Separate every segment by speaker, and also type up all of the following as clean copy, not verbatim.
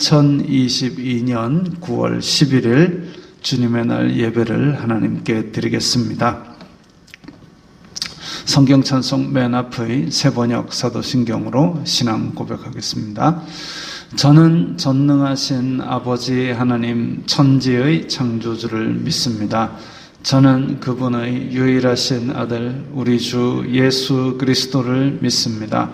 Speaker 1: 2022년 9월 11일 주님의 날 예배를 하나님께 드리겠습니다. 성경 찬송 맨 앞의 세번역 사도신경으로 신앙 고백하겠습니다. 저는 전능하신 아버지 하나님 천지의 창조주를 믿습니다. 저는 그분의 유일하신 아들 우리 주 예수 그리스도를 믿습니다.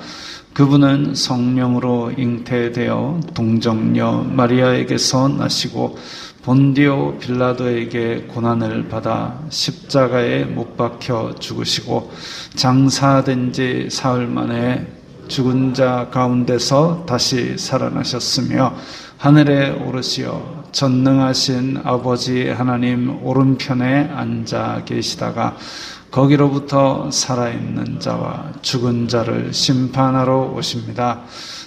Speaker 1: 그분은 성령으로 잉태되어 동정녀 마리아에게서 나시고 본디오 빌라도에게 고난을 받아 십자가에 못 박혀 죽으시고 장사된 지 사흘 만에 죽은 자 가운데서 다시 살아나셨으며 하늘에 오르시어 전능하신 아버지 하나님 오른편에 앉아 계시다가 거기로부터 살아있는 자와 죽은 자를 심판하러 오십니다.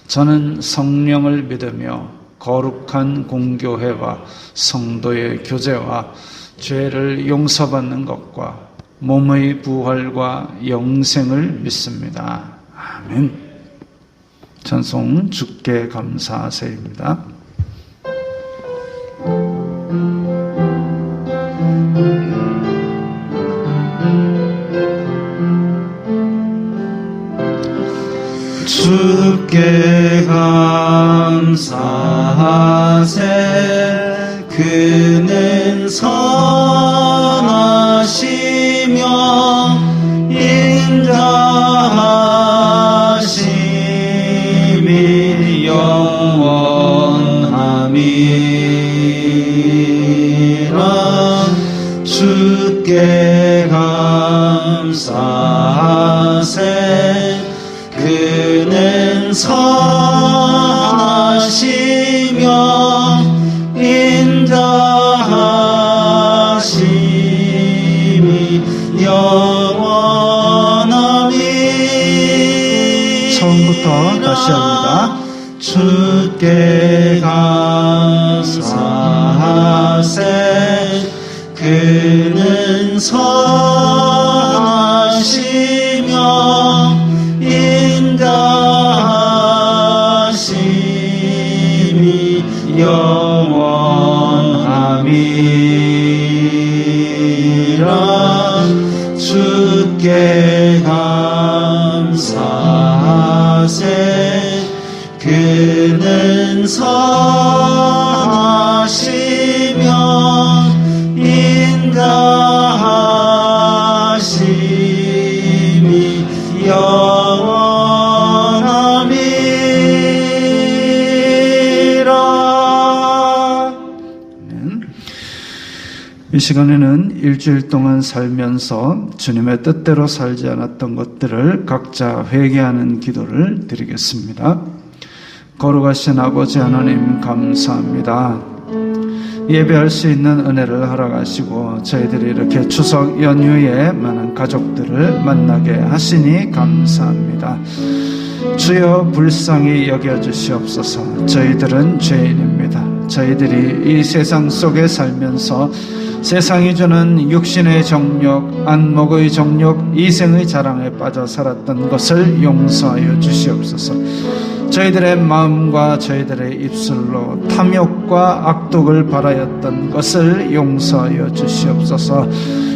Speaker 1: 저는 성령을 믿으며 거룩한 공교회와 성도의 교제와 죄를 용서받는 것과 몸의 부활과 영생을 믿습니다. 아멘. 찬송 주께 감사하세요입니다. 주께 감사하세. 그는 선하시며 인자하심이 영원함이라. 주께 감사하세. 그는 선하시며 인자하심이 영원함이라. 처음부터 다시 합니다. 주께 감사하세. 그는 선하시며 인자하심이 영원함이라. 주께 감사하세. 그는 선하시며 인자하심이 영원함이라. 이 시간에는 일주일 동안 살면서 주님의 뜻대로 살지 않았던 것들을 각자 회개하는 기도를 드리겠습니다. 거룩하신 아버지 하나님 감사합니다. 예배할 수 있는 은혜를 허락하시고 저희들이 이렇게 추석 연휴에 많은 가족들을 만나게 하시니 감사합니다. 주여 불쌍히 여겨주시옵소서. 저희들은 죄인입니다. 저희들이 이 세상 속에 살면서 세상이 주는 육신의 정욕, 안목의 정욕, 이생의 자랑에 빠져 살았던 것을 용서하여 주시옵소서. 저희들의 마음과 저희들의 입술로 탐욕과 악독을 바라였던 것을 용서하여 주시옵소서.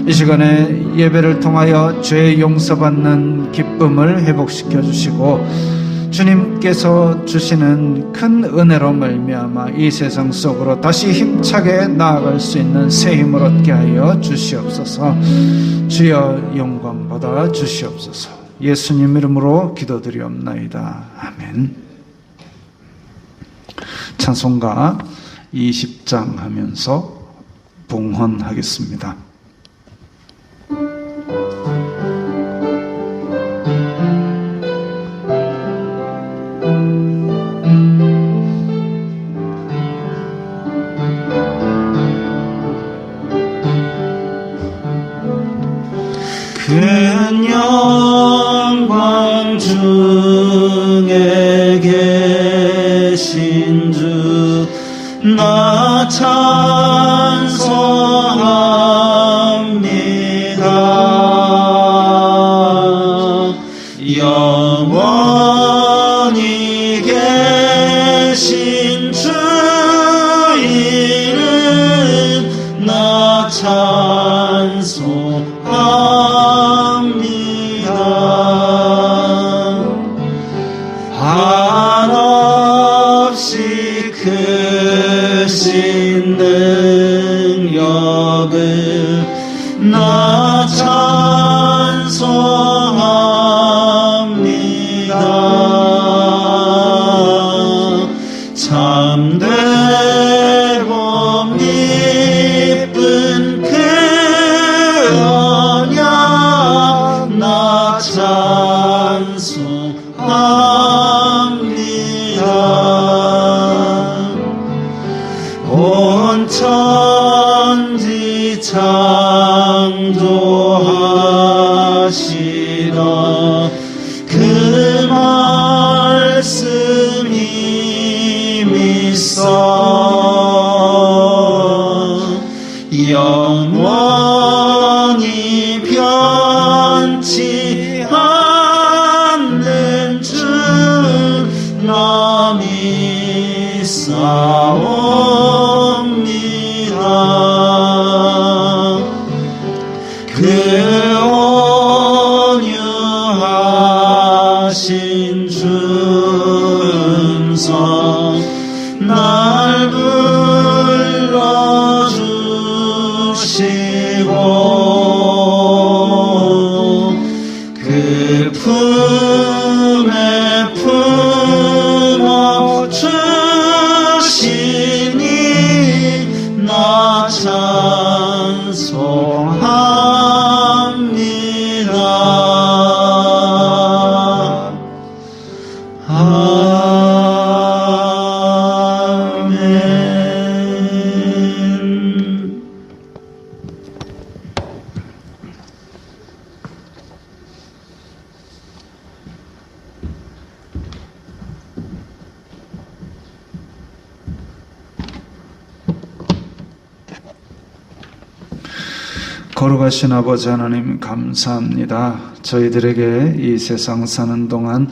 Speaker 1: 이 시간에 예배를 통하여 죄 용서받는 기쁨을 회복시켜 주시고 주님께서 주시는 큰 은혜로 말미암아 이 세상 속으로 다시 힘차게 나아갈 수 있는 새 힘을 얻게 하여 주시옵소서. 주여 영광 받아 주시옵소서. 예수님 이름으로 기도드리옵나이다. 아멘. 찬송가 20장 하면서 봉헌하겠습니다. 큰 영광 중에 계신 주 나 찬송합니다. 영원히 계신 주 한없이 크신 능력을 나 찬송합니다. 참되고 기쁜 그 언약 나 찬송합니다. 온 천지 창조하시던 그 말씀 힘이 있어 영원히 변치 않는 주 나 믿사옵니다. 그 온유하신 주 음성 날 불러주시고 그 품에 품어주시니 나 찬송합니다. 아멘. 거룩하신 아버지 하나님 감사합니다. 저희들에게 이 세상 사는 동안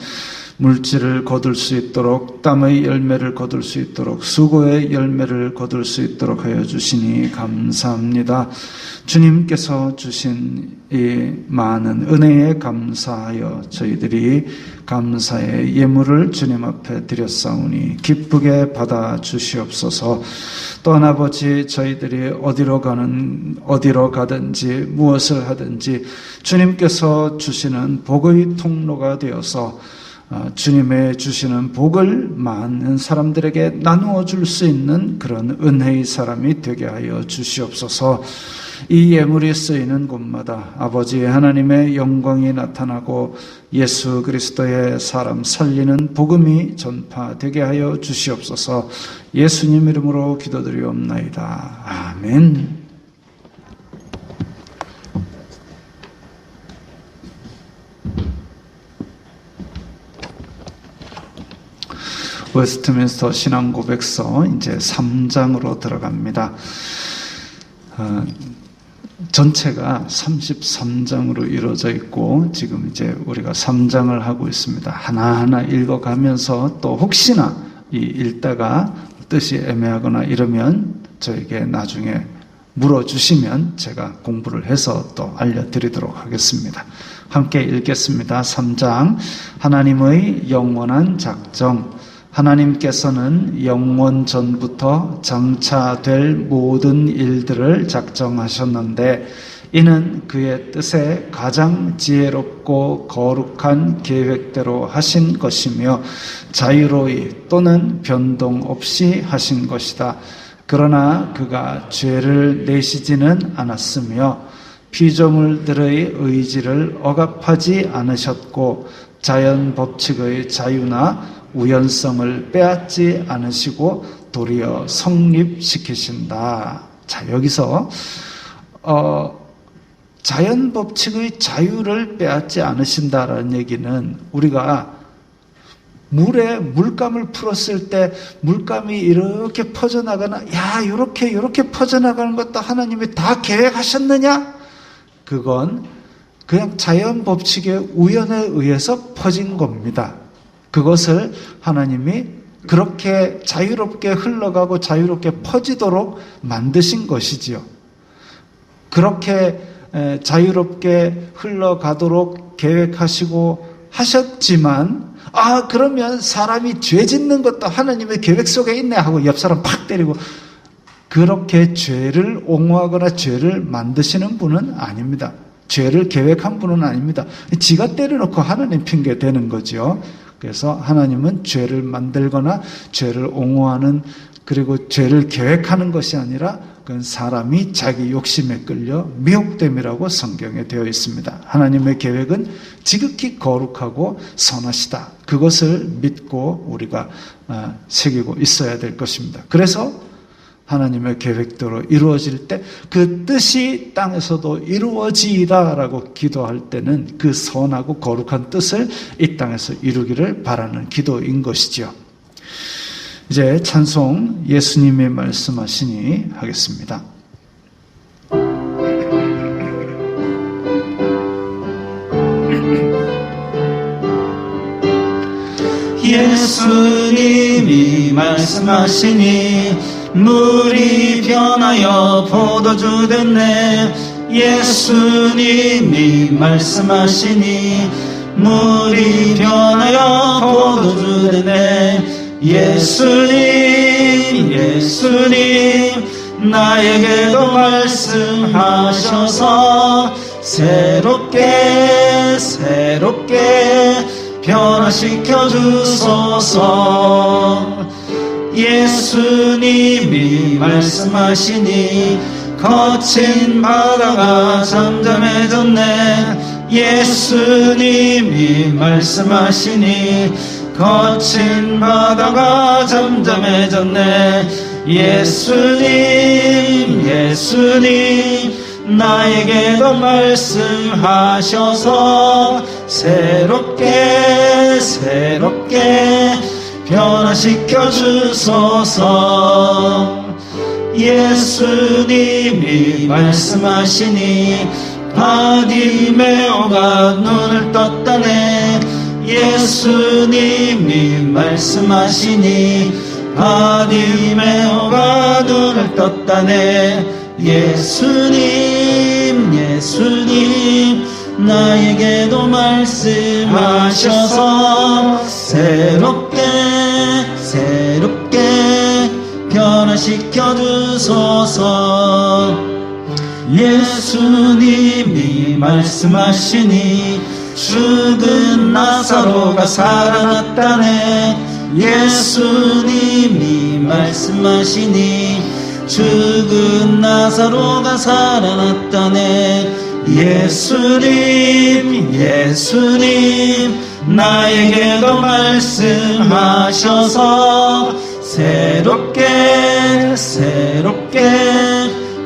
Speaker 1: 물질을 거둘 수 있도록 땀의 열매를 거둘 수 있도록 수고의 열매를 거둘 수 있도록 하여 주시니 감사합니다. 주님께서 주신 이 많은 은혜에 감사하여 저희들이 감사의 예물을 주님 앞에 드렸사오니 기쁘게 받아 주시옵소서. 또한 아버지 저희들이 어디로 가든지 무엇을 하든지 주님께서 주시는 복의 통로가 되어서 주님의 주시는 복을 많은 사람들에게 나누어 줄 수 있는 그런 은혜의 사람이 되게 하여 주시옵소서. 이 예물이 쓰이는 곳마다 아버지 하나님의 영광이 나타나고 예수 그리스도의 사람 살리는 복음이 전파되게 하여 주시옵소서. 예수님 이름으로 기도드리옵나이다. 아멘. 웨스트민스터 신앙고백서 이제 3장으로 들어갑니다. 전체가 33장으로 이루어져 있고 지금 이제 우리가 3장을 하고 있습니다. 하나하나 읽어가면서 또 혹시나 읽다가 뜻이 애매하거나 이러면 저에게 나중에 물어주시면 제가 공부를 해서 또 알려드리도록 하겠습니다. 함께 읽겠습니다. 3장 하나님의 영원한 작정. 하나님께서는 영원 전부터 장차될 모든 일들을 작정하셨는데 이는 그의 뜻에 가장 지혜롭고 거룩한 계획대로 하신 것이며 자유로이 또는 변동 없이 하신 것이다. 그러나 그가 죄를 내시지는 않았으며 피조물들의 의지를 억압하지 않으셨고 자연 법칙의 자유나 우연성을 빼앗지 않으시고 도리어 성립시키신다. 자, 여기서 자연 법칙의 자유를 빼앗지 않으신다라는 얘기는 우리가 물에 물감을 풀었을 때 물감이 이렇게 퍼져나가나, 야, 이렇게 퍼져나가는 것도 하나님이 다 계획하셨느냐? 그건 그냥 자연 법칙의 우연에 의해서 퍼진 겁니다. 그것을 하나님이 그렇게 자유롭게 흘러가고 자유롭게 퍼지도록 만드신 것이지요. 그렇게 자유롭게 흘러가도록 계획하시고 하셨지만, 그러면 사람이 죄 짓는 것도 하나님의 계획 속에 있네 하고 옆 사람 팍 때리고, 그렇게 죄를 옹호하거나 죄를 만드시는 분은 아닙니다. 죄를 계획한 분은 아닙니다. 지가 때려놓고 하나님 핑계 대는 거죠. 그래서 하나님은 죄를 만들거나 죄를 옹호하는, 그리고 죄를 계획하는 것이 아니라 그건 사람이 자기 욕심에 끌려 미혹됨이라고 성경에 되어 있습니다. 하나님의 계획은 지극히 거룩하고 선하시다. 그것을 믿고 우리가 새기고 있어야 될 것입니다. 그래서 하나님의 계획대로 이루어질 때 그 뜻이 땅에서도 이루어지이다라고 기도할 때는 그 선하고 거룩한 뜻을 이 땅에서 이루기를 바라는 기도인 것이죠. 이제 찬송 예수님이 말씀하시니 하겠습니다.
Speaker 2: 예수님이 말씀하시니 물이 변하여 포도주 됐네. 예수님이 말씀하시니 물이 변하여 포도주 됐네. 예수님 나에게도 말씀하셔서 새롭게 변화시켜 주소서. 예수님이 말씀하시니 거친 바다가 잠잠해졌네. 예수님이 말씀하시니 거친 바다가 잠잠해졌네. 예수님 나에게도 말씀하셔서 새롭게 변화시켜 주소서. 예수님이 말씀하시니 바디메오가 눈을 떴다네. 예수님이 말씀하시니 바디메오가 눈을 떴다네. 예수님 나에게도 말씀하셔서 새롭게 변화시켜 주소서. 예수님이 말씀하시니 죽은 나사로가 살아났다네. 예수님이 말씀하시니 죽은 나사로가 살아났다네. 예수님 나에게도 말씀하셔서 새롭게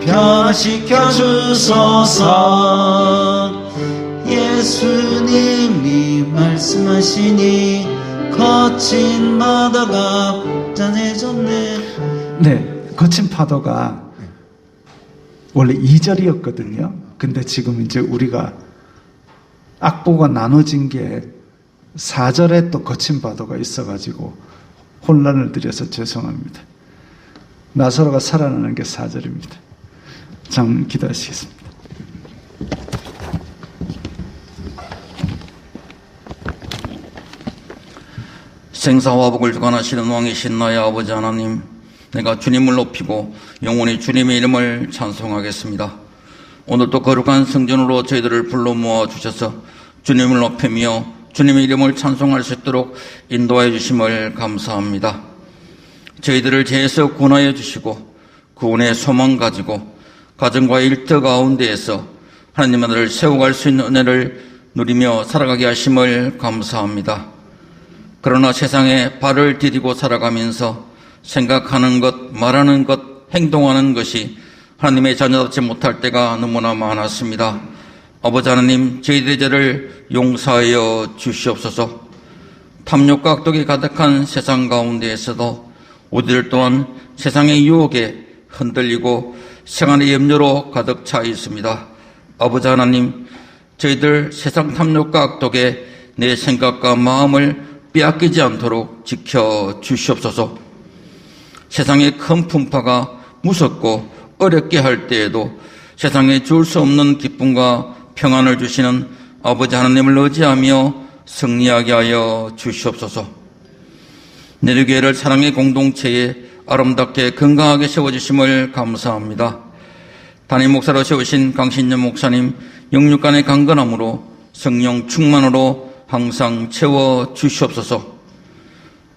Speaker 2: 변화시켜 주소서. 예수님이 말씀하시니 거친 바다가 잔해졌네.
Speaker 1: 네, 거친 파도가 원래 2절이었거든요. 근데 지금 이제 우리가 악보가 나눠진 게 4절에 또 거친 파도가 있어가지고 혼란을 드려서 죄송합니다. 나사로가 살아나는 게 4절입니다. 잠 기도하시겠습니다.
Speaker 3: 생사와 복을 주관하시는 왕이신 나의 아버지 하나님, 내가 주님을 높이고 영원히 주님의 이름을 찬송하겠습니다. 오늘도 거룩한 성전으로 저희들을 불러 모아 주셔서 주님을 높이며 주님의 이름을 찬송할 수 있도록 인도하여 주심을 감사합니다. 저희들을 죄에서 구원하여 주시고 구원의 소망 가지고 가정과 일터 가운데에서 하나님 나라를 세워갈 수 있는 은혜를 누리며 살아가게 하심을 감사합니다. 그러나 세상에 발을 디디고 살아가면서 생각하는 것, 말하는 것, 행동하는 것이 하나님의 자녀답지 못할 때가 너무나 많았습니다. 아버지 하나님, 저희들의 죄를 용서하여 주시옵소서. 탐욕과 악독이 가득한 세상 가운데에서도 우리들 또한 세상의 유혹에 흔들리고 생활의 염려로 가득 차 있습니다. 아버지 하나님, 저희들 세상 탐욕과 악독에 내 생각과 마음을 빼앗기지 않도록 지켜 주시옵소서. 세상의 큰 풍파가 무섭고 어렵게 할 때에도 세상에 줄 수 없는 기쁨과 평안을 주시는 아버지 하나님을 의지하며 승리하게 하여 주시옵소서. 내르교회를 사랑의 공동체에 아름답게 건강하게 세워주심을 감사합니다. 담임 목사로 세우신 강신년 목사님 영육간의 강건함으로 성령 충만으로 항상 채워 주시옵소서.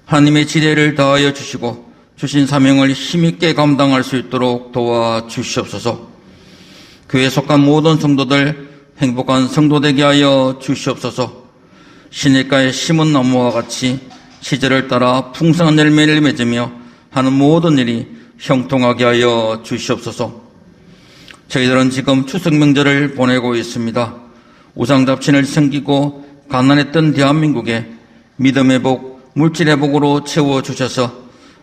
Speaker 3: 하나님의 지대를 다하여 주시고 주신 사명을 힘있게 감당할 수 있도록 도와 주시옵소서. 교회에 속한 모든 성도들 행복한 성도 되게 하여 주시옵소서. 시냇가에 심은 나무와 같이 시절을 따라 풍성한 열매를 맺으며 하는 모든 일이 형통하게 하여 주시옵소서. 저희들은 지금 추석 명절을 보내고 있습니다. 우상잡신을 섬기고 가난했던 대한민국에 믿음의 복, 물질의 복으로 채워주셔서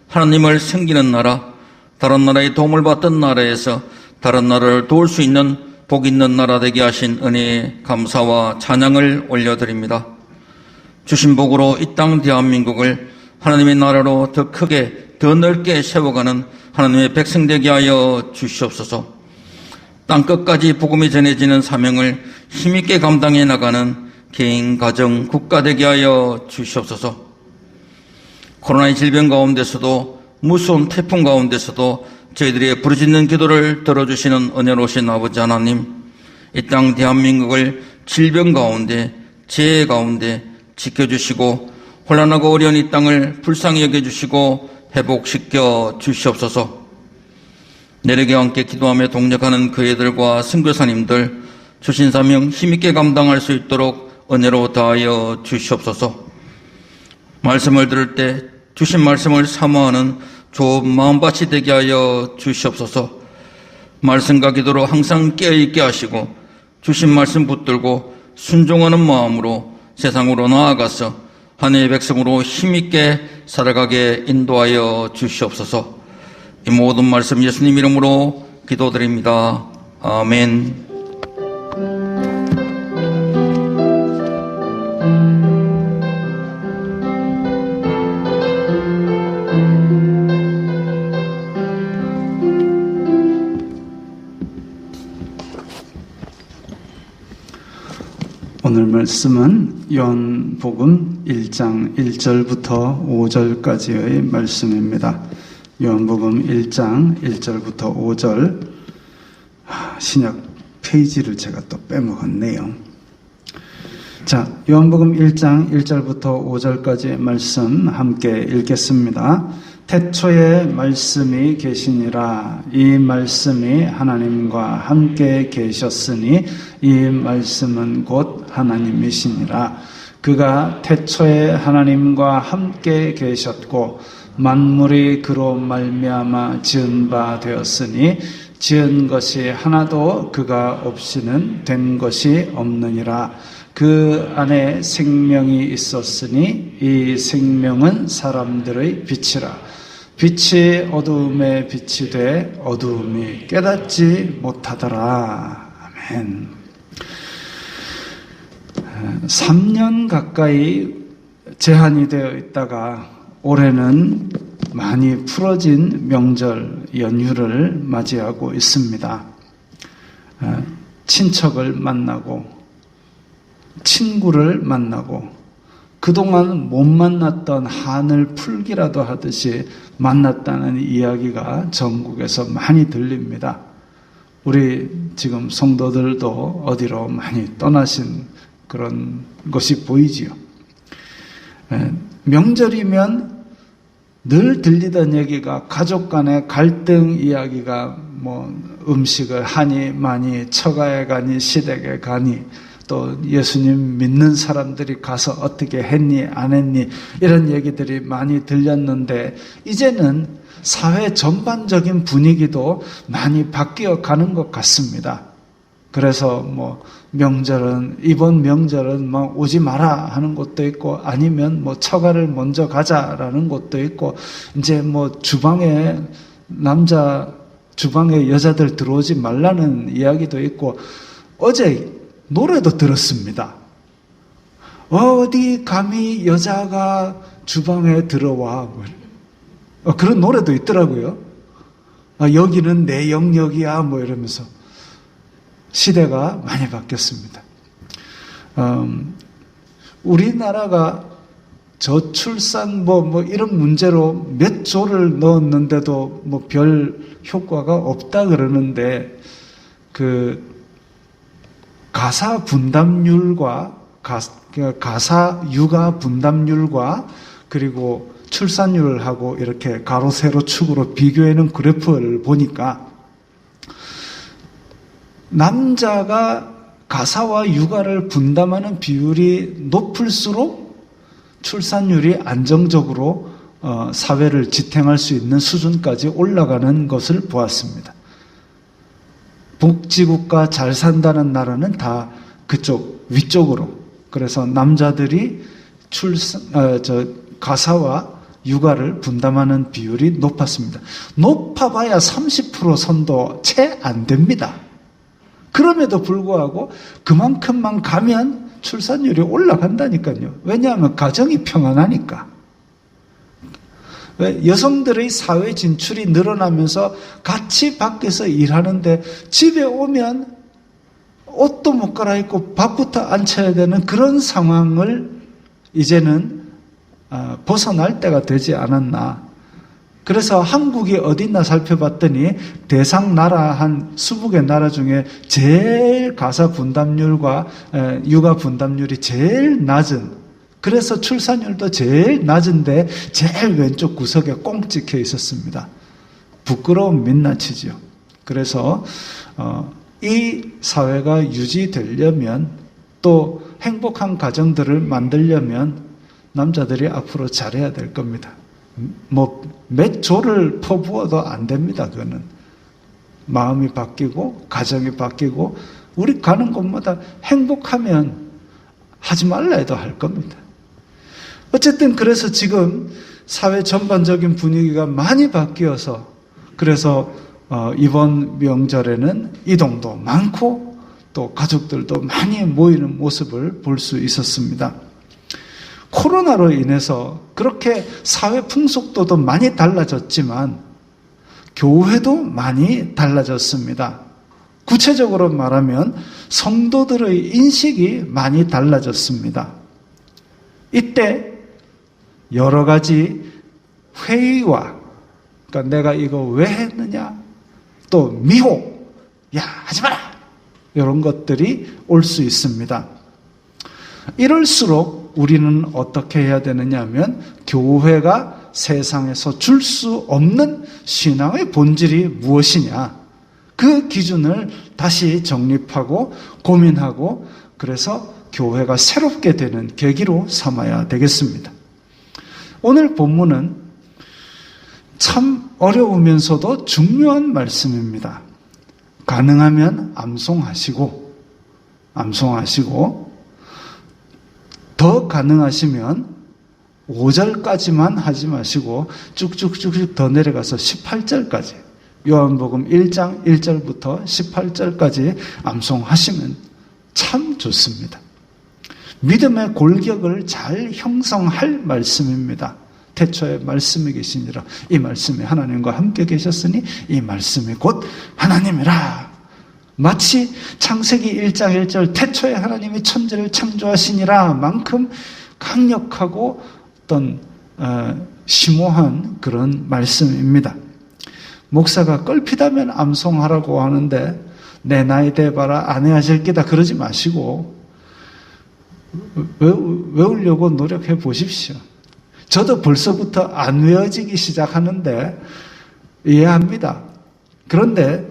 Speaker 3: 하나님을 섬기는 나라, 다른 나라의 도움을 받던 나라에서 다른 나라를 도울 수 있는 복 있는 나라 되게 하신 은혜에 감사와 찬양을 올려드립니다. 주신 복으로 이 땅 대한민국을 하나님의 나라로 더 크게 더 넓게 세워가는 하나님의 백성 되게 하여 주시옵소서. 땅끝까지 복음이 전해지는 사명을 힘있게 감당해 나가는 개인, 가정, 국가 되게 하여 주시옵소서. 코로나의 질병 가운데서도 무서운 태풍 가운데서도 저희들의 부르짖는 기도를 들어주시는 은혜로우신 아버지 하나님, 이 땅 대한민국을 질병 가운데 재해 가운데 지켜주시고 혼란하고 어려운 이 땅을 불쌍히 여겨주시고 회복시켜 주시옵소서. 내려교와 함께 기도하며 동력하는 교회들과 선교사님들 주신 사명 힘있게 감당할 수 있도록 은혜로 다하여 주시옵소서. 말씀을 들을 때 주신 말씀을 사모하는 좋은 마음밭이 되게 하여 주시옵소서. 말씀과 기도로 항상 깨어있게 하시고 주신 말씀 붙들고 순종하는 마음으로 세상으로 나아가서 하나님의 백성으로 힘있게 살아가게 인도하여 주시옵소서. 이 모든 말씀 예수님 이름으로 기도드립니다. 아멘.
Speaker 1: 오늘 말씀은 요한복음 1장 1절부터 5절까지의 말씀입니다. 요한복음 1장 1절부터 5절. 신약 페이지를 제가 또 빼먹었네요. 자, 요한복음 1장 1절부터 5절까지의 말씀 함께 읽겠습니다. 태초에 말씀이 계시니라. 이 말씀이 하나님과 함께 계셨으니 이 말씀은 곧 하나님이시니라. 그가 태초에 하나님과 함께 계셨고 만물이 그로 말미암아 지은 바 되었으니 지은 것이 하나도 그가 없이는 된 것이 없느니라. 그 안에 생명이 있었으니 이 생명은 사람들의 빛이라. 빛이 어두움에 빛이 돼 어두움이 깨닫지 못하더라. 아멘. 3년 가까이 제한이 되어 있다가 올해는 많이 풀어진 명절 연휴를 맞이하고 있습니다. 친척을 만나고 친구를 만나고 그동안 못 만났던 한을 풀기라도 하듯이 만났다는 이야기가 전국에서 많이 들립니다. 우리 지금 성도들도 어디로 많이 떠나신 그런 것이 보이지요. 명절이면 늘 들리던 얘기가 가족 간의 갈등 이야기가 뭐 음식을 하니 많이 처가에 가니 시댁에 가니 또 예수님 믿는 사람들이 가서 어떻게 했니 안 했니 이런 얘기들이 많이 들렸는데 이제는 사회 전반적인 분위기도 많이 바뀌어 가는 것 같습니다. 그래서 뭐 명절은 이번 명절은 막 오지 마라 하는 곳도 있고 아니면 뭐 처가를 먼저 가자라는 곳도 있고 이제 뭐 주방에 여자들 들어오지 말라는 이야기도 있고 어제 노래도 들었습니다. 어디 감히 여자가 주방에 들어와. 그런 노래도 있더라고요. 여기는 내 영역이야 뭐 이러면서. 시대가 많이 바뀌었습니다. 우리나라가 저출산 이런 문제로 몇 조를 넣었는데도 별 효과가 없다 그러는데, 가사 분담률과 가사 육아 분담률과 그리고 출산율하고 이렇게 가로 세로 축으로 비교해놓은 그래프를 보니까 남자가 가사와 육아를 분담하는 비율이 높을수록 출산율이 안정적으로 사회를 지탱할 수 있는 수준까지 올라가는 것을 보았습니다. 복지국가 잘 산다는 나라는 다 그쪽 위쪽으로, 그래서 남자들이 가사와 육아를 분담하는 비율이 높았습니다. 높아봐야 30% 선도 채 안 됩니다. 그럼에도 불구하고 그만큼만 가면 출산율이 올라간다니까요. 왜냐하면 가정이 평안하니까. 왜? 여성들의 사회 진출이 늘어나면서 같이 밖에서 일하는데 집에 오면 옷도 못 갈아입고 밥부터 안 차려야 되는 그런 상황을 이제는 벗어날 때가 되지 않았나. 그래서 한국이 어딨나 살펴봤더니 대상 나라 한 20개 나라 중에 제일 가사 분담률과 육아 분담률이 제일 낮은, 그래서 출산율도 제일 낮은데 제일 왼쪽 구석에 꽁 찍혀 있었습니다. 부끄러운 민낯이죠. 그래서 이 사회가 유지되려면, 또 행복한 가정들을 만들려면 남자들이 앞으로 잘해야 될 겁니다. 몇 조를 퍼부어도 안 됩니다. 그거는 마음이 바뀌고 가정이 바뀌고 우리 가는 곳마다 행복하면 하지 말라 해도 할 겁니다. 어쨌든 그래서 지금 사회 전반적인 분위기가 많이 바뀌어서, 그래서 이번 명절에는 이동도 많고 또 가족들도 많이 모이는 모습을 볼 수 있었습니다. 코로나로 인해서 그렇게 사회 풍속도도 많이 달라졌지만 교회도 많이 달라졌습니다. 구체적으로 말하면 성도들의 인식이 많이 달라졌습니다. 이때 여러 가지 회의와, 그러니까 내가 이거 왜 했느냐, 또 미혹, 야 하지 마라, 이런 것들이 올 수 있습니다. 이럴수록 우리는 어떻게 해야 되느냐 하면, 교회가 세상에서 줄 수 없는 신앙의 본질이 무엇이냐, 그 기준을 다시 정립하고 고민하고, 그래서 교회가 새롭게 되는 계기로 삼아야 되겠습니다. 오늘 본문은 참 어려우면서도 중요한 말씀입니다. 가능하면 암송하시고 더 가능하시면 5절까지만 하지 마시고 쭉쭉쭉쭉 더 내려가서 18절까지, 요한복음 1장 1절부터 18절까지 암송하시면 참 좋습니다. 믿음의 골격을 잘 형성할 말씀입니다. 태초에 말씀이 계시니라. 이 말씀이 하나님과 함께 계셨으니 이 말씀이 곧 하나님이라. 마치 창세기 1장 1절 태초에 하나님이 천지를 창조하시니라 만큼 강력하고 어떤 심오한 그런 말씀입니다. 목사가 껄피다면 암송하라고 하는데 내 나이 돼봐라 안 해하실 기다 그러지 마시고 외우려고 노력해 보십시오. 저도 벌써부터 안 외워지기 시작하는데 이해합니다. 그런데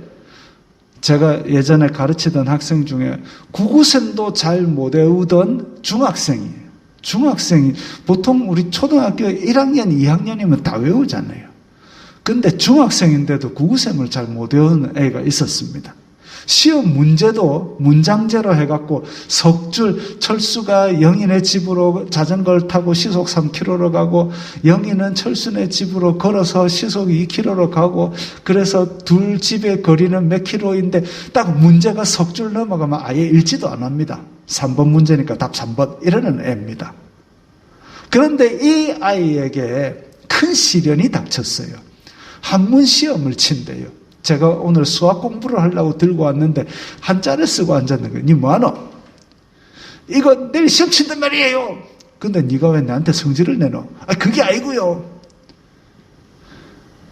Speaker 1: 제가 예전에 가르치던 학생 중에 구구셈도 잘 못 외우던 중학생이 보통 우리 초등학교 1학년, 2학년이면 다 외우잖아요. 근데 중학생인데도 구구셈을 잘 못 외우는 애가 있었습니다. 시험 문제도 문장제로 해갖고 석줄, 철수가 영인의 집으로 자전거를 타고 시속 3km로 가고 영인은 철수네 집으로 걸어서 시속 2km로 가고 그래서 둘 집의 거리는 몇 킬로인데 딱 문제가 석줄 넘어가면 아예 읽지도 안 합니다. 3번 문제니까 답 3번 이러는 애입니다. 그런데 이 아이에게 큰 시련이 닥쳤어요. 한문 시험을 친대요. 제가 오늘 수학 공부를 하려고 들고 왔는데 한자를 쓰고 앉았는 거예요. 니 뭐하노? 이거 내일 시험 친단 말이에요. 근데 네가 왜 나한테 성질을 내노? 그게 아니고요.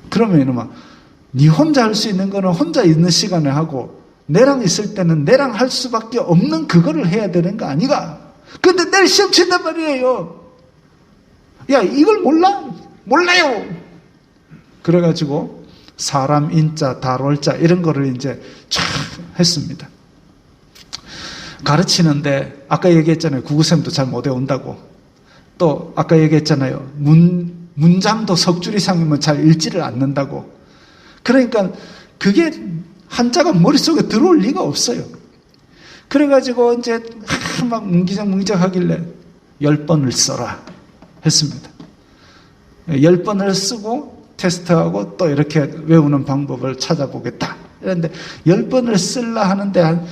Speaker 1: 그러면 이놈아, 네 혼자 할 수 있는 거는 혼자 있는 시간에 하고 내랑 있을 때는 내랑 할 수밖에 없는 그거를 해야 되는 거 아니가? 근데 내일 시험 친단 말이에요. 야, 이걸 몰라? 몰라요. 그래가지고 사람 인자, 달월자 이런 거를 이제 쫙 했습니다. 가르치는데 아까 얘기했잖아요. 국어쌤도 잘 못 외운다고. 또 아까 얘기했잖아요. 문장도 석 줄 이상이면 잘 읽지를 않는다고. 그러니까 그게 한자가 머릿속에 들어올 리가 없어요. 그래가지고 이제 막 뭉기적 하길래 10번을 써라 했습니다. 10번을 쓰고 테스트하고 또 이렇게 외우는 방법을 찾아보겠다. 그런데 10번을 쓰려 하는데 한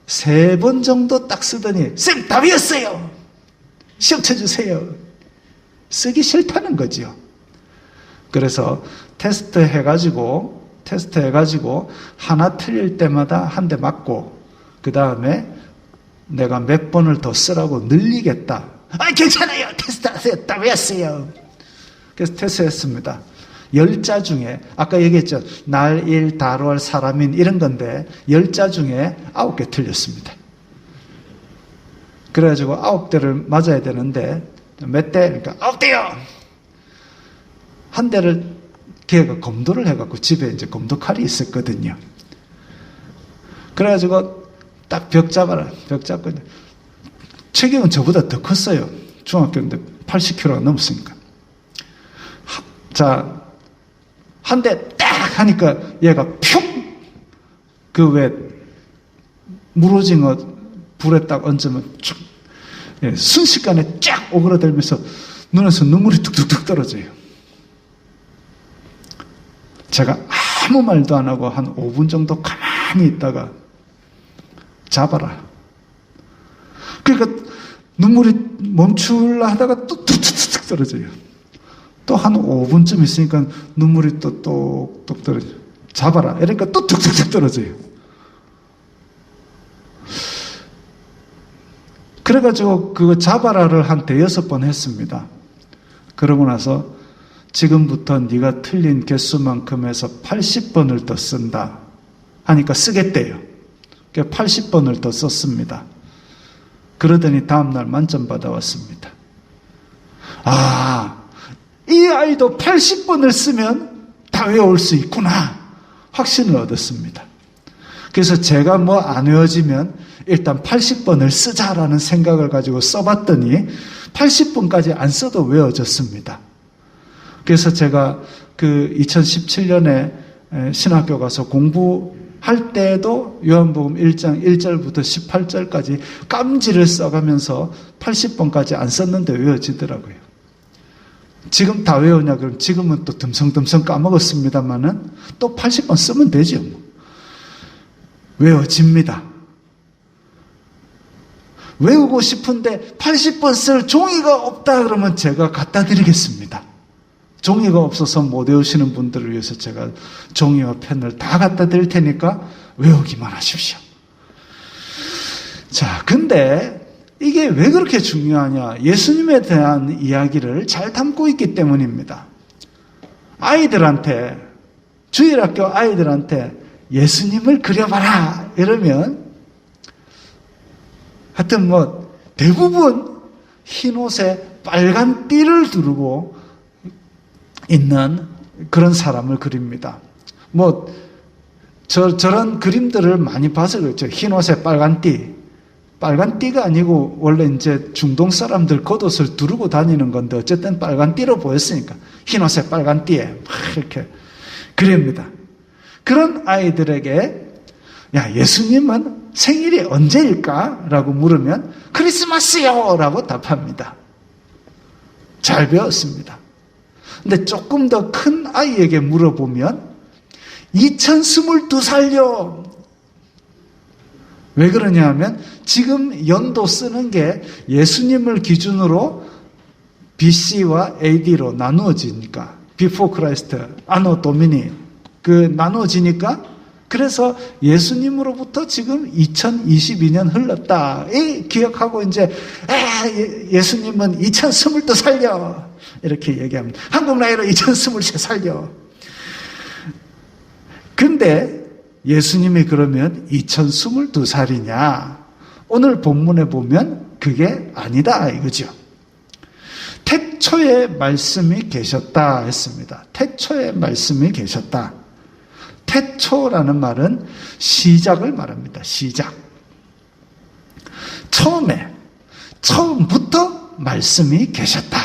Speaker 1: 3번 정도 딱 쓰더니 쌤 답이었어요. 시험 쳐주세요. 쓰기 싫다는 거지요. 그래서 테스트 해가지고 하나 틀릴 때마다 한 대 맞고 그 다음에 내가 몇 번을 더 쓰라고 늘리겠다. 괜찮아요. 테스트 하세요. 답이었어요. 그래서 테스트 했습니다. 10자 중에 아까 얘기했죠. 날, 일, 달월, 사람인 이런 건데 10자 중에 9개 틀렸습니다. 그래가지고 9대를 맞아야 되는데 몇 대? 그러니까 9대요. 한 대를 걔가 검도를 해갖고 집에 이제 검도 칼이 있었거든요. 그래가지고 딱 벽 잡아라. 벽 잡고 체격은 저보다 더 컸어요. 중학교인데 80kg가 넘었으니까. 자, 한 대 딱 하니까 얘가 뿅! 그 왜 물오징어 불에 딱 얹으면 쭉 순식간에 쫙 오그라들면서 눈에서 눈물이 뚝뚝뚝 떨어져요. 제가 아무 말도 안 하고 한 5분 정도 가만히 있다가 잡아라. 그러니까 눈물이 멈추려 하다가 또 뚝뚝뚝 떨어져요. 또 한 5분쯤 있으니까 눈물이 또 똑똑 떨어져요. 잡아라. 그러니까 또 뚝뚝뚝 떨어져요. 그래가지고 그거 잡아라를 한 5-6번 했습니다. 그러고 나서 지금부터 네가 틀린 개수만큼 해서 80번을 더 쓴다 하니까 쓰겠대요. 80번을 더 썼습니다. 그러더니 다음날 만점 받아왔습니다. 이 아이도 80번을 쓰면 다 외울 수 있구나 확신을 얻었습니다. 그래서 제가 뭐 안 외워지면 일단 80번을 쓰자라는 생각을 가지고 써봤더니 80번까지 안 써도 외워졌습니다. 그래서 제가 그 2017년에 신학교 가서 공부할 때도 요한복음 1장 1절부터 18절까지 깜지를 써가면서 80번까지 안 썼는데 외워지더라고요. 지금 다 외우냐 그럼 지금은 또 듬성듬성 까먹었습니다만은 또 80번 쓰면 되죠. 외워집니다. 외우고 싶은데 80번 쓸 종이가 없다 그러면 제가 갖다 드리겠습니다. 종이가 없어서 못 외우시는 분들을 위해서 제가 종이와 펜을 다 갖다 드릴 테니까 외우기만 하십시오. 자, 근데 이게 왜 그렇게 중요하냐? 예수님에 대한 이야기를 잘 담고 있기 때문입니다. 아이들한테, 주일학교 아이들한테 예수님을 그려봐라 이러면 하여튼 뭐 대부분 흰 옷에 빨간 띠를 두르고 있는 그런 사람을 그립니다. 뭐 저런 그림들을 많이 봐서 그렇죠. 흰 옷에 빨간 띠. 빨간 띠가 아니고 원래 이제 중동 사람들 겉옷을 두르고 다니는 건데 어쨌든 빨간 띠로 보였으니까 흰 옷에 빨간 띠에 막 이렇게 그립니다. 그런 아이들에게 야, 예수님은 생일이 언제일까? 라고 물으면 크리스마스요! 라고 답합니다. 잘 배웠습니다. 근데 조금 더 큰 아이에게 물어보면 2022살요! 왜 그러냐 하면 지금 연도 쓰는 게 예수님을 기준으로 BC와 AD로 나누어지니까 Before Christ, Anno Domini 나눠지니까 그래서 예수님으로부터 지금 2022년 흘렀다. 기억하고 이제 예수님은 2022살려 이렇게 얘기합니다. 한국 나이로 2023살려. 근데 예수님이 그러면 2022살이냐? 오늘 본문에 보면 그게 아니다 이거죠. 태초에 말씀이 계셨다 했습니다. 태초에 말씀이 계셨다. 태초라는 말은 시작을 말합니다. 시작. 처음부터 말씀이 계셨다.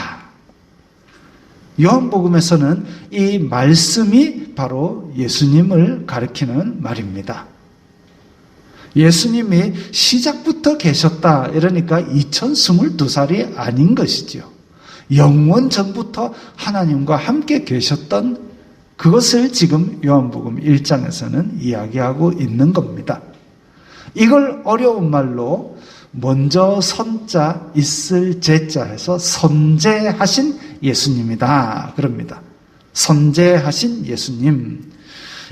Speaker 1: 요한복음에서는 이 말씀이 바로 예수님을 가리키는 말입니다. 예수님이 시작부터 계셨다. 이러니까 2022살이 아닌 것이지요. 영원 전부터 하나님과 함께 계셨던 그것을 지금 요한복음 1장에서는 이야기하고 있는 겁니다. 이걸 어려운 말로 먼저 선자 있을 제자 해서 선제하신 예수님이다 그럽니다. 선제하신 예수님.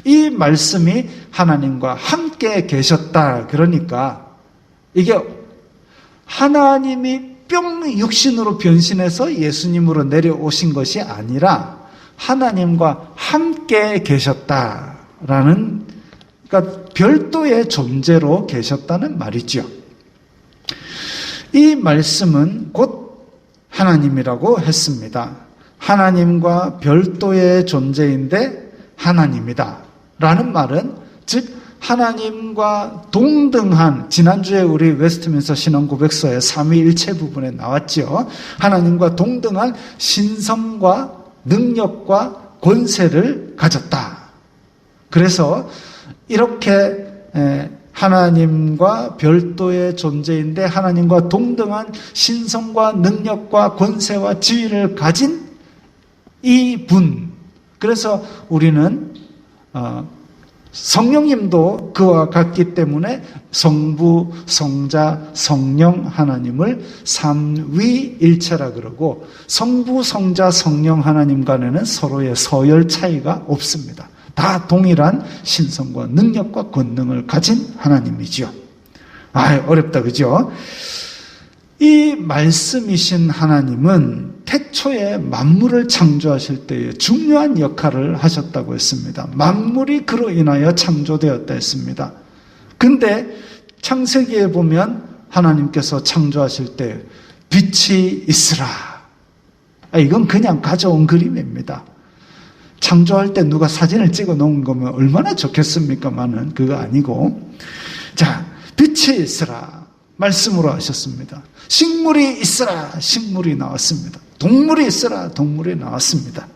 Speaker 1: 이 말씀이 하나님과 함께 계셨다 그러니까 이게 하나님이 뿅 육신으로 변신해서 예수님으로 내려오신 것이 아니라 하나님과 함께 계셨다라는, 그러니까 별도의 존재로 계셨다는 말이죠. 이 말씀은 곧 하나님이라고 했습니다. 하나님과 별도의 존재인데 하나님이다 라는 말은 즉 하나님과 동등한, 지난주에 우리 웨스트민스터 신앙고백서의 삼위일체 부분에 나왔죠. 하나님과 동등한 신성과 능력과 권세를 가졌다. 그래서 이렇게 하나님과 별도의 존재인데 하나님과 동등한 신성과 능력과 권세와 지위를 가진 이 분. 그래서 우리는 성령님도 그와 같기 때문에 성부, 성자, 성령 하나님을 삼위일체라 그러고 성부, 성자, 성령 하나님 간에는 서로의 서열 차이가 없습니다. 다 동일한 신성과 능력과 권능을 가진 하나님이죠. 어렵다 그죠? 이 말씀이신 하나님은 태초에 만물을 창조하실 때에 중요한 역할을 하셨다고 했습니다. 만물이 그로 인하여 창조되었다 했습니다. 근데 창세기에 보면 하나님께서 창조하실 때 빛이 있으라. 이건 그냥 가져온 그림입니다. 창조할 때 누가 사진을 찍어 놓은 거면 얼마나 좋겠습니까만은 그거 아니고, 자, 빛이 있으라 말씀으로 하셨습니다. 식물이 있으라 식물이 나왔습니다. 동물이 있으라 동물이 나왔습니다.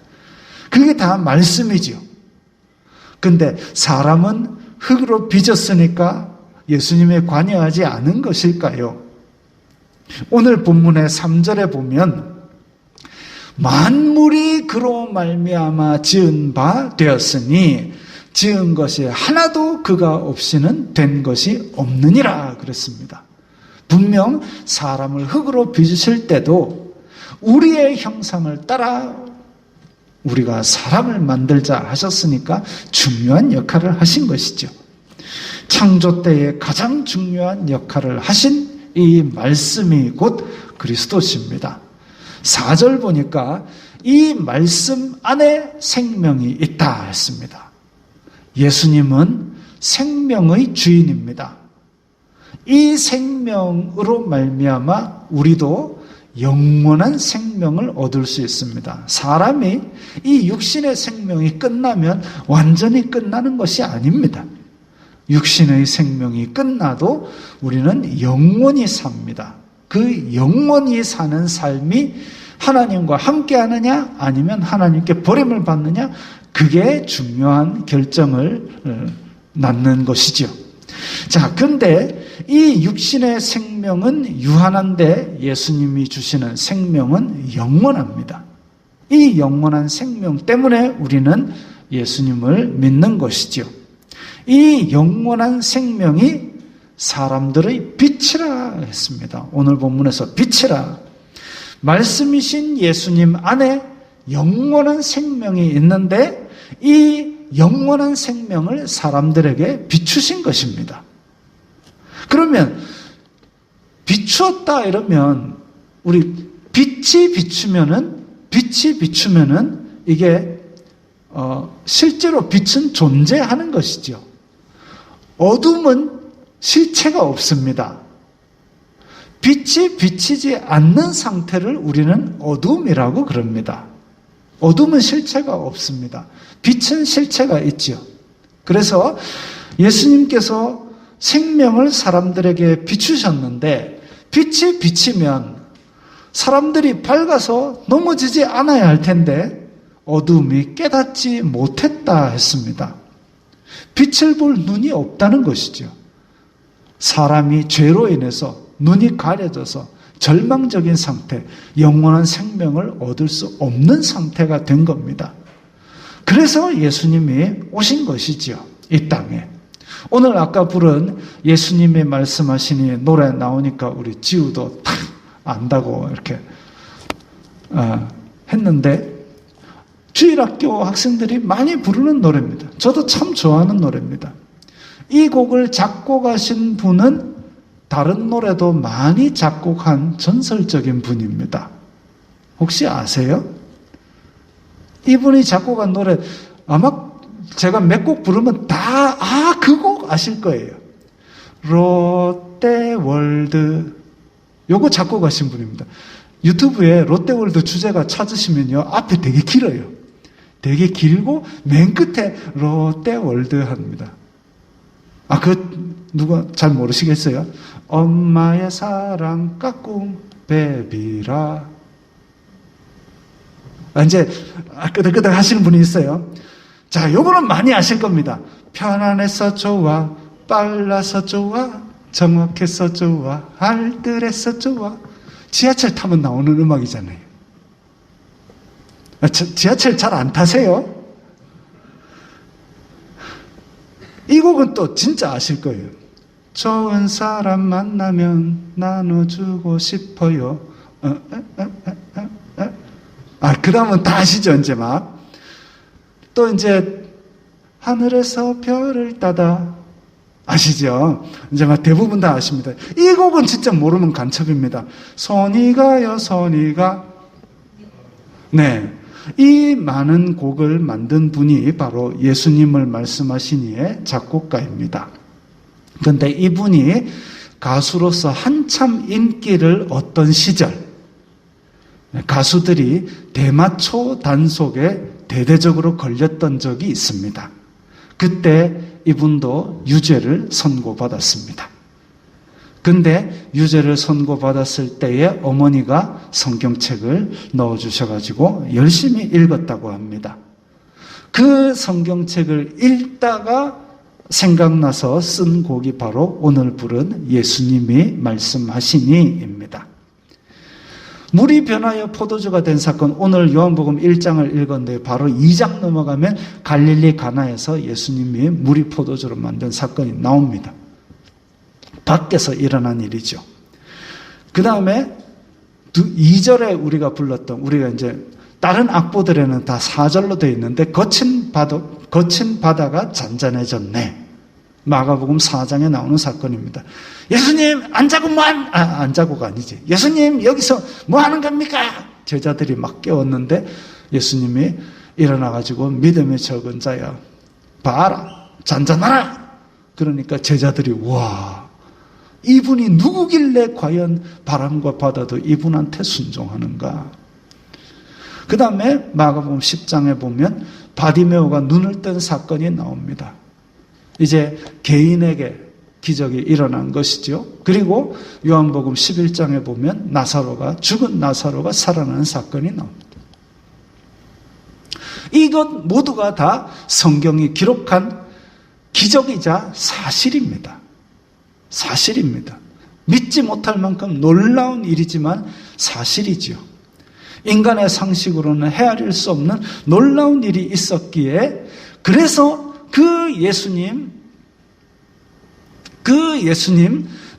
Speaker 1: 그게 다 말씀이죠. 근데 사람은 흙으로 빚었으니까 예수님에 관여하지 않은 것일까요? 오늘 본문의 3절에 보면 만물이 그로 말미암아 지은 바 되었으니 지은 것이 하나도 그가 없이는 된 것이 없느니라 그랬습니다. 분명 사람을 흙으로 빚으실 때도 우리의 형상을 따라 우리가 사람을 만들자 하셨으니까 중요한 역할을 하신 것이죠. 창조 때에 가장 중요한 역할을 하신 이 말씀이 곧 그리스도십니다. 4절 보니까 이 말씀 안에 생명이 있다 했습니다. 예수님은 생명의 주인입니다. 이 생명으로 말미암아 우리도 영원한 생명을 얻을 수 있습니다. 사람이 이 육신의 생명이 끝나면 완전히 끝나는 것이 아닙니다. 육신의 생명이 끝나도 우리는 영원히 삽니다. 그 영원히 사는 삶이 하나님과 함께 하느냐 아니면 하나님께 버림을 받느냐, 그게 중요한 결정을 낳는 것이죠. 자, 근데 이 육신의 생명은 유한한데 예수님이 주시는 생명은 영원합니다. 이 영원한 생명 때문에 우리는 예수님을 믿는 것이죠. 이 영원한 생명이 사람들의 빛이라 했습니다. 오늘 본문에서 빛이라, 말씀이신 예수님 안에 영원한 생명이 있는데 이 영원한 생명을 사람들에게 비추신 것입니다. 그러면 비추었다 이러면 우리 빛이 비추면은 이게 실제로 빛은 존재하는 것이죠. 어둠은 실체가 없습니다. 빛이 비치지 않는 상태를 우리는 어둠이라고 그럽니다. 어둠은 실체가 없습니다. 빛은 실체가 있지요. 그래서 예수님께서 생명을 사람들에게 비추셨는데 빛이 비치면 사람들이 밝아서 넘어지지 않아야 할 텐데 어둠이 깨닫지 못했다 했습니다. 빛을 볼 눈이 없다는 것이죠. 사람이 죄로 인해서 눈이 가려져서 절망적인 상태, 영원한 생명을 얻을 수 없는 상태가 된 겁니다. 그래서 예수님이 오신 것이지요. 이 땅에. 오늘 아까 부른 예수님이 말씀하시니 노래 나오니까 우리 지우도 탁 안다고 이렇게 했는데 주일학교 학생들이 많이 부르는 노래입니다. 저도 참 좋아하는 노래입니다. 이 곡을 작곡하신 분은 다른 노래도 많이 작곡한 전설적인 분입니다. 혹시 아세요? 이분이 작곡한 노래 아마 제가 몇 곡 부르면 다 그 곡 아실 거예요. 롯데월드 요거 작곡하신 분입니다. 유튜브에 롯데월드 주제가 찾으시면요 앞에 되게 길어요. 되게 길고 맨 끝에 롯데월드 합니다. 누가 잘 모르시겠어요? 엄마의 사랑 까꿍 베비라. 이제 끄덕끄덕 하시는 분이 있어요. 자, 요거는 많이 아실 겁니다. 편안해서 좋아, 빨라서 좋아, 정확해서 좋아, 알뜰해서 좋아. 지하철 타면 나오는 음악이잖아요. 지하철 잘 안 타세요? 이 곡은 또 진짜 아실 거예요. 좋은 사람 만나면 나눠주고 싶어요. 그 다음은 다 아시죠, 이제 막. 또 이제, 하늘에서 별을 따다. 아시죠? 이제 막 대부분 다 아십니다. 이 곡은 진짜 모르면 간첩입니다. 손이 가요, 손이 가. 네. 이 많은 곡을 만든 분이 바로 예수님을 말씀하시니의 작곡가입니다. 그런데 이분이 가수로서 한참 인기를 얻던 시절, 가수들이 대마초 단속에 대대적으로 걸렸던 적이 있습니다. 그때 이분도 유죄를 선고받았습니다. 근데 유죄를 선고받았을 때에 어머니가 성경책을 넣어주셔가지고 열심히 읽었다고 합니다. 그 성경책을 읽다가 생각나서 쓴 곡이 바로 오늘 부른 예수님이 말씀하시니입니다. 물이 변하여 포도주가 된 사건, 오늘 요한복음 1장을 읽었는데 바로 2장 넘어가면 갈릴리 가나에서 예수님이 물이 포도주로 만든 사건이 나옵니다. 밖에서 일어난 일이죠. 그 다음에 2절에 우리가 불렀던, 우리가 이제 다른 악보들에는 다 4절로 되어 있는데 거친 바다가 잔잔해졌네. 마가복음 4장에 나오는 사건입니다. 예수님 안 자고 안 자고가 아니지. 예수님 여기서 뭐 하는 겁니까? 제자들이 막 깨웠는데 예수님이 일어나가지고 믿음의 적은 자야 봐라 잔잔하라. 그러니까 제자들이 와 이분이 누구길래 과연 바람과 바다도 이분한테 순종하는가. 그 다음에 마가복음 10장에 보면 바디메오가 눈을 뜬 사건이 나옵니다. 이제 개인에게 기적이 일어난 것이죠. 그리고 요한복음 11장에 보면 죽은 나사로가 살아나는 사건이 나옵니다. 이것 모두가 다 성경이 기록한 기적이자 사실입니다. 사실입니다. 믿지 못할 만큼 놀라운 일이지만 사실이지요. 인간의 상식으로는 헤아릴 수 없는 놀라운 일이 있었기에 그래서 그 예수님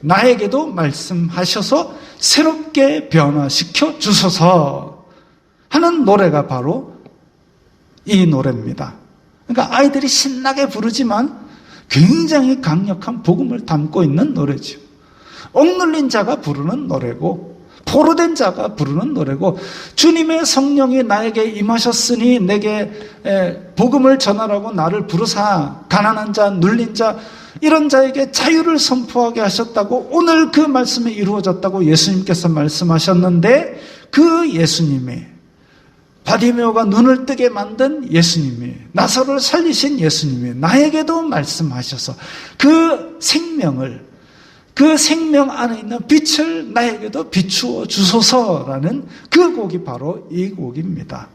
Speaker 1: 나에게도 말씀하셔서 새롭게 변화시켜 주소서 하는 노래가 바로 이 노래입니다. 그러니까 아이들이 신나게 부르지만 굉장히 강력한 복음을 담고 있는 노래죠. 억눌린 자가 부르는 노래고 포로된 자가 부르는 노래고 주님의 성령이 나에게 임하셨으니 내게 복음을 전하라고 나를 부르사 가난한 자, 눌린 자 이런 자에게 자유를 선포하게 하셨다고 오늘 그 말씀이 이루어졌다고 예수님께서 말씀하셨는데 그 예수님이 바디메오가 눈을 뜨게 만든 예수님이 나사로를 살리신 예수님이 나에게도 말씀하셔서 그 생명을 그 생명 안에 있는 빛을 나에게도 비추어 주소서라는 그 곡이 바로 이 곡입니다.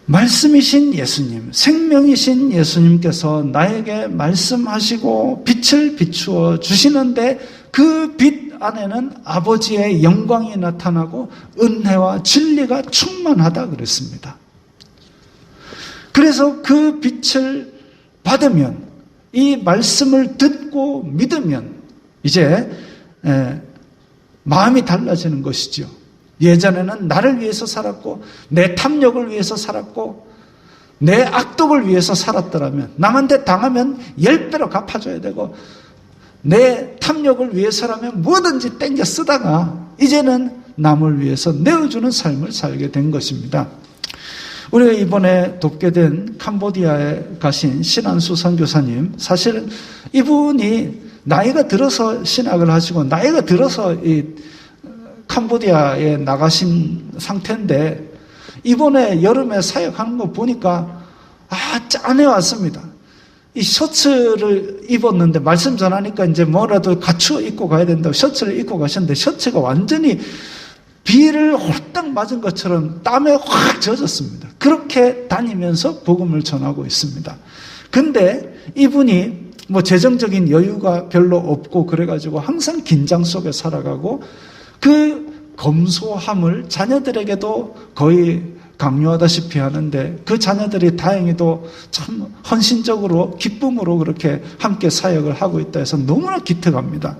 Speaker 1: 말씀이신 예수님, 생명이신 예수님께서 나에게 말씀하시고 빛을 비추어 주시는데 그 빛 안에는 아버지의 영광이 나타나고 은혜와 진리가 충만하다 그랬습니다. 그래서 그 빛을 받으면 이 말씀을 듣고 믿으면 이제 마음이 달라지는 것이죠. 예전에는 나를 위해서 살았고 내 탐욕을 위해서 살았고 내 악독을 위해서 살았더라면 남한테 당하면 10배로 갚아줘야 되고 내 탐욕을 위해서라면 뭐든지 땡겨 쓰다가 이제는 남을 위해서 내어주는 삶을 살게 된 것입니다. 우리가 이번에 돕게 된 캄보디아에 가신 신한수 선교사님, 사실은 이분이 나이가 들어서 신학을 하시고 나이가 들어서 이 캄보디아에 나가신 상태인데 이번에 여름에 사역하는 거 보니까 짠해 왔습니다. 이 셔츠를 입었는데 말씀 전하니까 이제 뭐라도 갖추어 입고 가야 된다고 셔츠를 입고 가셨는데 셔츠가 완전히 비를 홀딱 맞은 것처럼 땀에 확 젖었습니다. 그렇게 다니면서 복음을 전하고 있습니다. 근데 이분이 뭐 재정적인 여유가 별로 없고 그래가지고 항상 긴장 속에 살아가고 그 검소함을 자녀들에게도 거의 강요하다시피 하는데 그 자녀들이 다행히도 참 헌신적으로 기쁨으로 그렇게 함께 사역을 하고 있다 해서 너무나 기특합니다.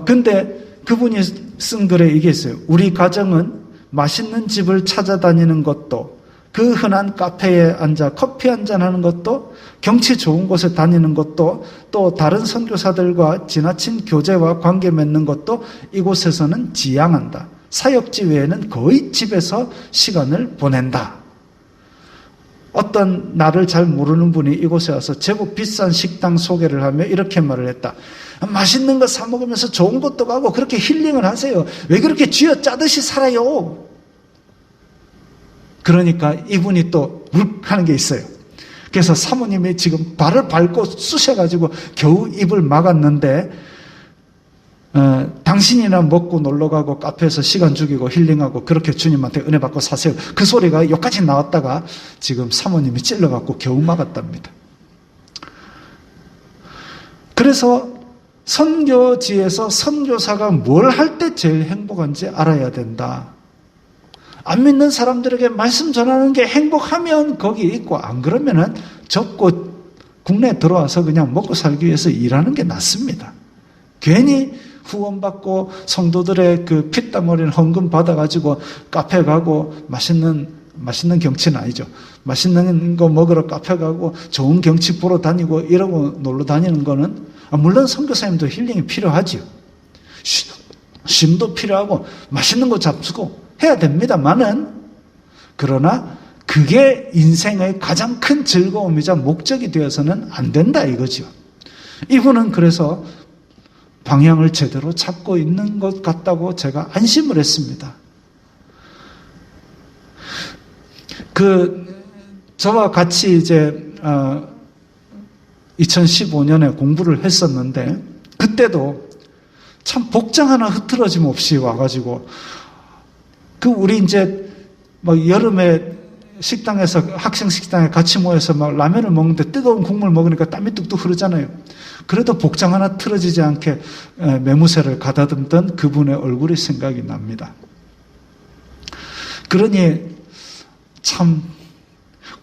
Speaker 1: 근데 그분이 쓴 글에 이게 있어요. 우리 가정은 맛있는 집을 찾아다니는 것도 그 흔한 카페에 앉아 커피 한잔하는 것도 경치 좋은 곳에 다니는 것도 또 다른 선교사들과 지나친 교제와 관계 맺는 것도 이곳에서는 지양한다. 사역지 외에는 거의 집에서 시간을 보낸다. 어떤 나를 잘 모르는 분이 이곳에 와서 제법 비싼 식당 소개를 하며 이렇게 말을 했다. 맛있는 거 사 먹으면서 좋은 것도 가고 그렇게 힐링을 하세요. 왜 그렇게 쥐어짜듯이 살아요? 그러니까 이분이 또 묵 하는 게 있어요. 그래서 사모님이 지금 발을 밟고 쑤셔가지고 겨우 입을 막았는데 당신이나 먹고 놀러가고 카페에서 시간 죽이고 힐링하고 그렇게 주님한테 은혜 받고 사세요. 그 소리가 여기까지 나왔다가 지금 사모님이 찔러갖고 겨우 막았답니다. 그래서 선교지에서 선교사가 뭘 할 때 제일 행복한지 알아야 된다. 안 믿는 사람들에게 말씀 전하는 게 행복하면 거기 있고 안 그러면은 접고 국내에 들어와서 그냥 먹고 살기 위해서 일하는 게 낫습니다. 괜히 후원받고 성도들의 그 피땀 흘린 헌금 받아가지고 카페 가고 맛있는 경치는 아니죠. 맛있는 거 먹으러 카페 가고 좋은 경치 보러 다니고 이러고 놀러 다니는 거는 물론 선교사님도 힐링이 필요하죠. 쉼도 필요하고 맛있는 거 잡수고 해야 됩니다만은 그러나 그게 인생의 가장 큰 즐거움이자 목적이 되어서는 안 된다 이거죠. 이분은 그래서 방향을 제대로 잡고 있는 것 같다고 제가 안심을 했습니다. 저와 같이 이제 2015년에 공부를 했었는데 그때도 참 복장 하나 흐트러짐 없이 와가지고 우리 이제 막 여름에 식당에서 학생 식당에 같이 모여서 막 라면을 먹는데 뜨거운 국물 먹으니까 땀이 뚝뚝 흐르잖아요. 그래도 복장 하나 틀어지지 않게 매무새를 가다듬던 그분의 얼굴이 생각이 납니다. 그러니 참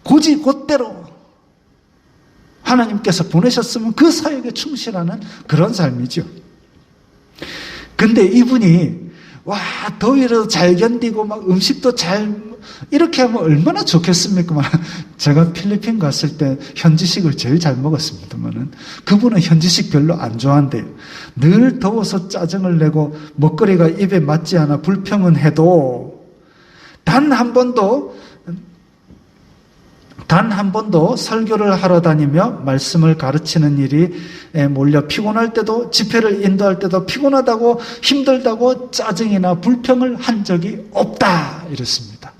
Speaker 1: 곧대로 하나님께서 보내셨으면 그 사역에 충실하는 그런 삶이죠. 근데 이분이 와, 더위를 잘 견디고 막 음식도 잘 이렇게 하면 얼마나 좋겠습니까? 제가 필리핀 갔을 때 현지식을 제일 잘 먹었습니다만은 그분은 현지식 별로 안 좋아한대요. 늘 더워서 짜증을 내고 먹거리가 입에 맞지 않아 불평은 해도 단 한 번도 설교를 하러 다니며 말씀을 가르치는 일이 몰려 피곤할 때도, 집회를 인도할 때도 피곤하다고 힘들다고 짜증이나 불평을 한 적이 없다 이랬습니다.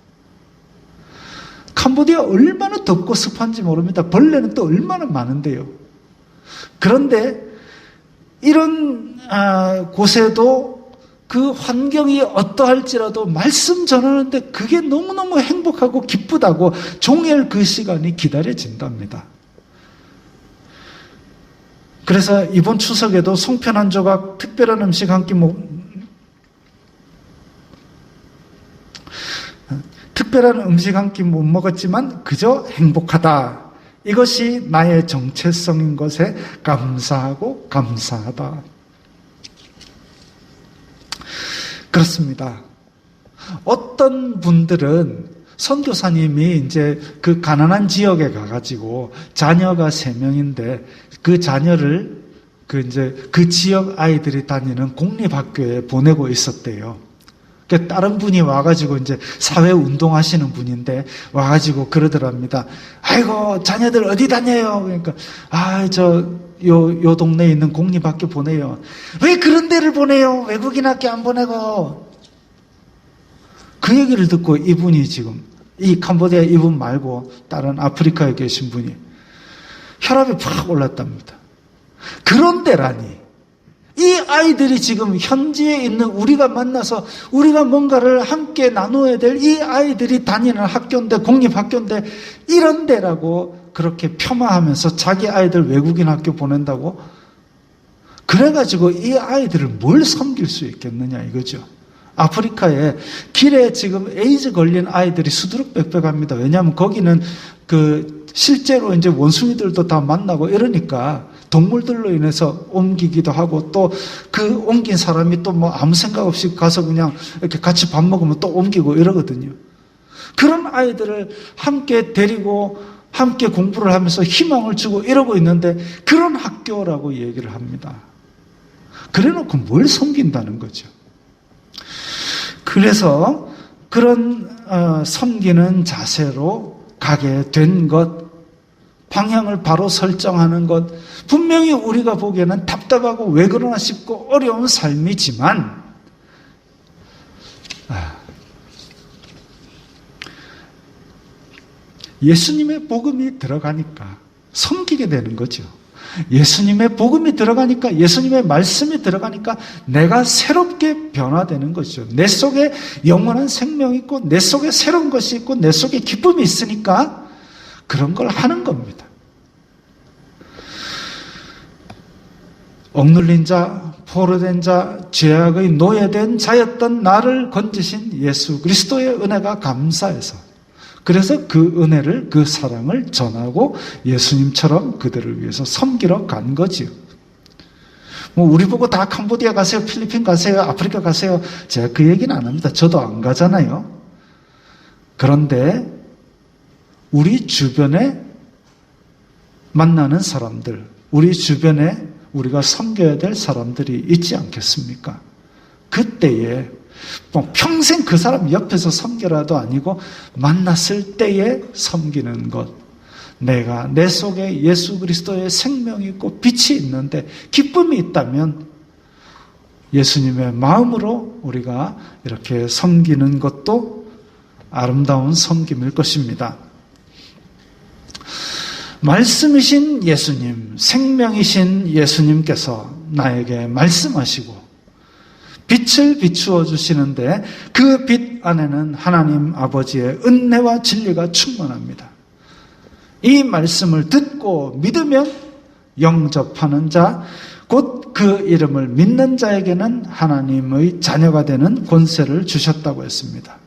Speaker 1: 캄보디아 얼마나 덥고 습한지 모릅니다. 벌레는 또 얼마나 많은데요. 그런데 이런 곳에도 그 환경이 어떠할지라도 말씀 전하는데 그게 너무너무 행복하고 기쁘다고 종일 그 시간이 기다려진답니다. 그래서 이번 추석에도 송편 한 조각, 특별한 음식 한 끼 특별한 음식 한 끼 못 먹었지만 그저 행복하다. 이것이 나의 정체성인 것에 감사하고 감사하다. 그렇습니다. 어떤 분들은 선교사님이 이제 그 가난한 지역에 가가지고 자녀가 3명인데 그 자녀를 그 지역 아이들이 다니는 공립학교에 보내고 있었대요. 다른 분이 와가지고 이제 사회 운동하시는 분인데 와가지고 그러더랍니다. 아이고 자녀들 어디 다녀요? 그러니까 요 동네에 있는 공립학교 보내요. 왜 그런 데를 보내요? 외국인 학교 안 보내고. 그 얘기를 듣고 이분이 지금 이 캄보디아 이분 말고 다른 아프리카에 계신 분이 혈압이 팍 올랐답니다. 그런 데라니. 이 아이들이 지금 현지에 있는 우리가 만나서 우리가 뭔가를 함께 나누어야 될 이 아이들이 다니는 학교인데, 공립학교인데 이런 데라고 그렇게 폄하하면서 자기 아이들 외국인 학교 보낸다고? 그래가지고 이 아이들을 뭘 섬길 수 있겠느냐 이거죠. 아프리카에 길에 지금 에이즈 걸린 아이들이 수두룩백백합니다. 왜냐하면 거기는 실제로 이제 원숭이들도 다 만나고 이러니까 동물들로 인해서 옮기기도 하고 또 그 옮긴 사람이 또 뭐 아무 생각 없이 가서 그냥 이렇게 같이 밥 먹으면 또 옮기고 이러거든요. 그런 아이들을 함께 데리고 함께 공부를 하면서 희망을 주고 이러고 있는데 그런 학교라고 얘기를 합니다. 그래 놓고 뭘 섬긴다는 거죠. 그래서 그런 섬기는 자세로 가게 된 것, 방향을 바로 설정하는 것, 분명히 우리가 보기에는 답답하고 왜 그러나 싶고 어려운 삶이지만 예수님의 복음이 들어가니까 섬기게 되는 거죠. 예수님의 복음이 들어가니까, 예수님의 말씀이 들어가니까 내가 새롭게 변화되는 거죠. 내 속에 영원한 생명이 있고 내 속에 새로운 것이 있고 내 속에 기쁨이 있으니까 그런 걸 하는 겁니다. 억눌린 자, 포로된 자, 죄악의 노예된 자였던 나를 건지신 예수 그리스도의 은혜가 감사해서, 그래서 그 은혜를, 그 사랑을 전하고 예수님처럼 그들을 위해서 섬기러 간 거지요. 우리 보고 다 캄보디아 가세요, 필리핀 가세요, 아프리카 가세요. 제가 그 얘기는 안 합니다. 저도 안 가잖아요. 그런데 우리 주변에 만나는 사람들, 우리 주변에 우리가 섬겨야 될 사람들이 있지 않겠습니까? 그때에 평생 그 사람 옆에서 섬겨라도 아니고 만났을 때에 섬기는 것. 내가 내 속에 예수 그리스도의 생명이 있고 빛이 있는데 기쁨이 있다면 예수님의 마음으로 우리가 이렇게 섬기는 것도 아름다운 섬김일 것입니다. 말씀이신 예수님, 생명이신 예수님께서 나에게 말씀하시고 빛을 비추어 주시는데 그 빛 안에는 하나님 아버지의 은혜와 진리가 충만합니다. 이 말씀을 듣고 믿으면 영접하는 자, 곧 그 이름을 믿는 자에게는 하나님의 자녀가 되는 권세를 주셨다고 했습니다.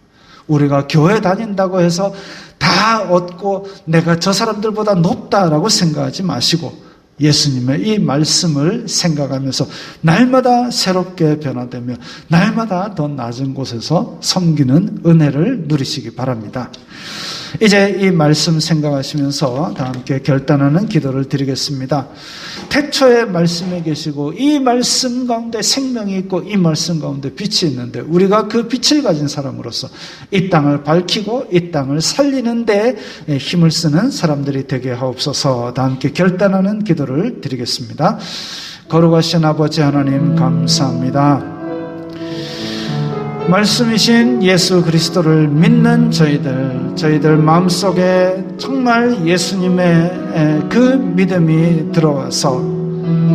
Speaker 1: 우리가 교회 다닌다고 해서 다 얻고 내가 저 사람들보다 높다라고 생각하지 마시고 예수님의 이 말씀을 생각하면서 날마다 새롭게 변화되며 날마다 더 낮은 곳에서 섬기는 은혜를 누리시기 바랍니다. 이제 이 말씀 생각하시면서 다 함께 결단하는 기도를 드리겠습니다. 태초에 말씀에 계시고 이 말씀 가운데 생명이 있고 이 말씀 가운데 빛이 있는데 우리가 그 빛을 가진 사람으로서 이 땅을 밝히고 이 땅을 살리는 데 힘을 쓰는 사람들이 되게 하옵소서. 다 함께 결단하는 기도를 드리겠습니다. 거룩하신 아버지 하나님 감사합니다. 말씀이신 예수 그리스도를 믿는 저희들 마음속에 정말 예수님의 그 믿음이 들어와서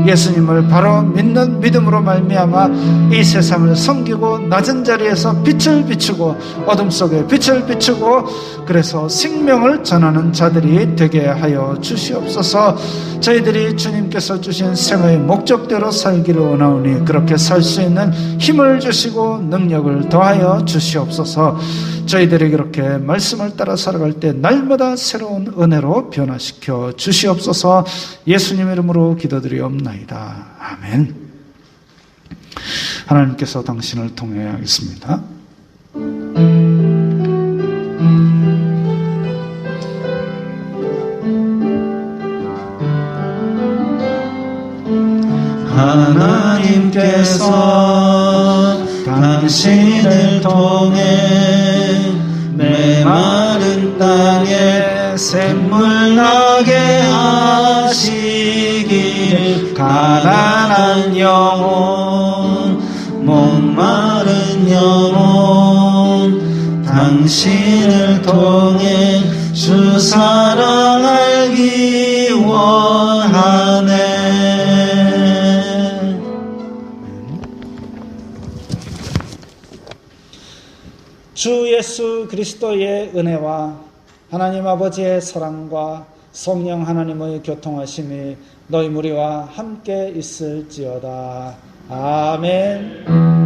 Speaker 1: 예수님을 바로 믿는 믿음으로 말미암아 이 세상을 섬기고 낮은 자리에서 빛을 비추고 어둠 속에 빛을 비추고 그래서 생명을 전하는 자들이 되게 하여 주시옵소서. 저희들이 주님께서 주신 생의 목적대로 살기를 원하오니 그렇게 살 수 있는 힘을 주시고 능력을 더하여 주시옵소서. 저희들이 그렇게 말씀을 따라 살아갈 때 날마다 새로운 은혜로 변화시켜 주시옵소서. 예수님 이름으로 기도드리옵나이다. 아멘. 하나님께서 당신을 통해 하겠습니다.
Speaker 2: 하나님께서 당신을 통해 메마른 땅에 샘물 나게 하시길 가난한 영혼 목마른 영혼 당신을 통해 주 사랑 알기 원하네.
Speaker 1: 주 예수 그리스도의 은혜와 하나님 아버지의 사랑과 성령 하나님의 교통하심이 너희 무리와 함께 있을지어다. 아멘.